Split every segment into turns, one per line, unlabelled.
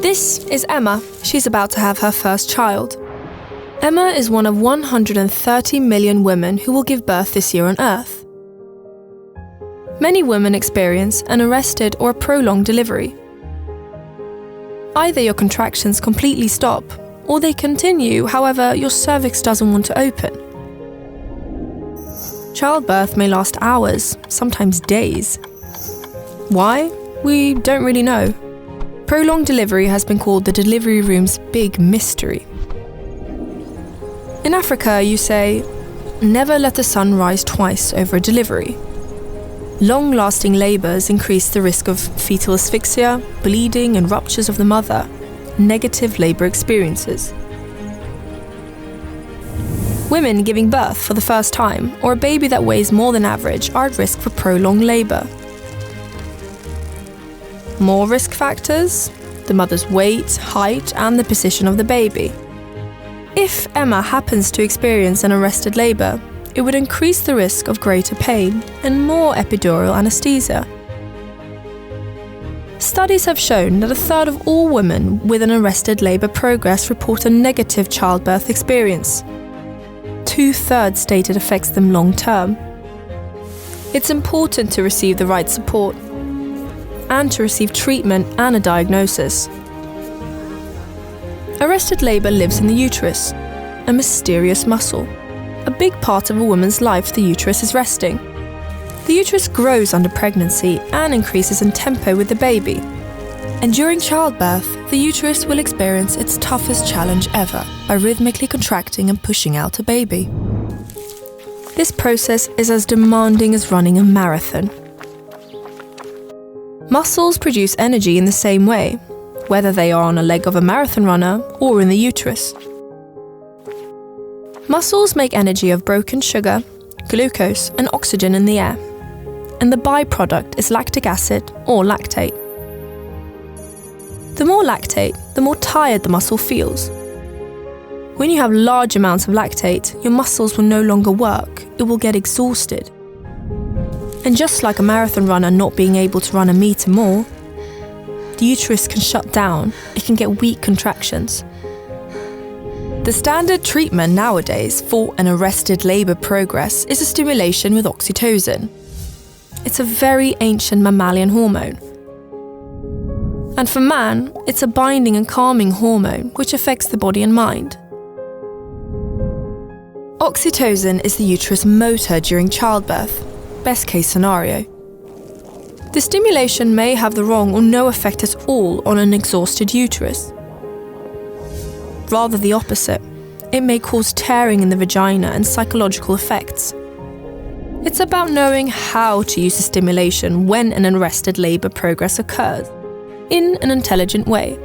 This is Emma. She's about to have her first child. Emma is one of 130 million women who will give birth this year on Earth. Many women experience an arrested or a prolonged delivery. Either your contractions completely stop, or they continue, however, your cervix doesn't want to open. Childbirth may last hours, sometimes days. Why? We don't really know. Prolonged delivery has been called the delivery room's big mystery. In Africa, you say, never let the sun rise twice over a delivery. Long-lasting labours increase the risk of fetal asphyxia, bleeding and ruptures of the mother, negative labour experiences. Women giving birth for the first time or a baby that weighs more than average are at risk for prolonged labour. More risk factors: the mother's weight, height and the position of the baby. If Emma happens to experience an arrested labour, it would increase the risk of greater pain and more epidural anaesthesia. Studies have shown that a third of all women with an arrested labour progress report a negative childbirth experience. 2/3 state it affects them long term. It's important to receive the right support and to receive treatment and a diagnosis. Arrested labour lives in the uterus, a mysterious muscle. A big part of a woman's life, the uterus is resting. The uterus grows under pregnancy and increases in tempo with the baby. And during childbirth, the uterus will experience its toughest challenge ever by rhythmically contracting and pushing out a baby. This process is as demanding as running a marathon. Muscles produce energy in the same way, whether they are on a leg of a marathon runner or in the uterus. Muscles make energy of broken sugar, glucose and oxygen in the air, and the byproduct is lactic acid or lactate. The more lactate, the more tired the muscle feels. When you have large amounts of lactate, your muscles will no longer work, it will get exhausted. And just like a marathon runner not being able to run a meter more, the uterus can shut down, it can get weak contractions. The standard treatment nowadays for an arrested labour progress is a stimulation with oxytocin. It's a very ancient mammalian hormone. And for man, it's a binding and calming hormone which affects the body and mind. Oxytocin is the uterus motor during childbirth, best case scenario. The stimulation may have the wrong or no effect at all on an exhausted uterus. Rather the opposite, it may cause tearing in the vagina and psychological effects. It's about knowing how to use the stimulation when an arrested labour progress occurs, in an intelligent way.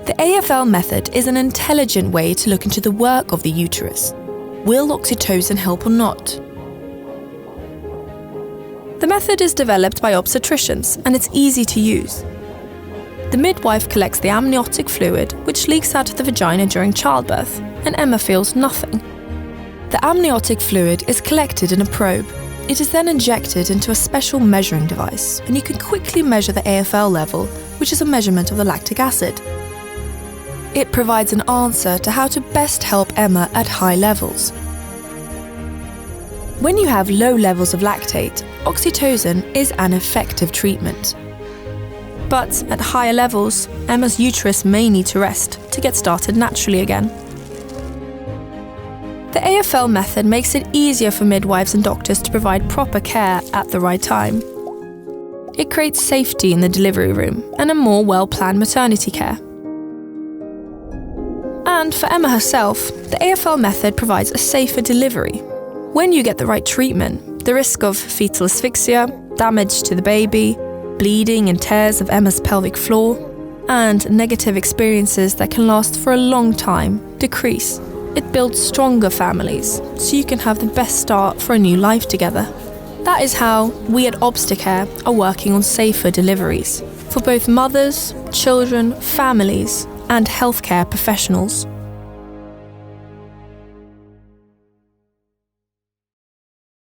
The AFL method is an intelligent way to look into the work of the uterus. Will oxytocin help or not? The method is developed by obstetricians and it's easy to use. The midwife collects the amniotic fluid, which leaks out of the vagina during childbirth, and Emma feels nothing. The amniotic fluid is collected in a probe. It is then injected into a special measuring device, and you can quickly measure the AFL level, which is a measurement of the lactic acid. It provides an answer to how to best help Emma at high levels. When you have low levels of lactate, oxytocin is an effective treatment. But at higher levels, Emma's uterus may need to rest to get started naturally again. The AFL method makes it easier for midwives and doctors to provide proper care at the right time. It creates safety in the delivery room and a more well-planned maternity care. And for Emma herself, the AFL method provides a safer delivery. When you get the right treatment, the risk of fetal asphyxia, damage to the baby, bleeding and tears of Emma's pelvic floor, and negative experiences that can last for a long time decrease. It builds stronger families, so you can have the best start for a new life together. That is how we at ObsteCare are working on safer deliveries for both mothers, children, families, and healthcare professionals.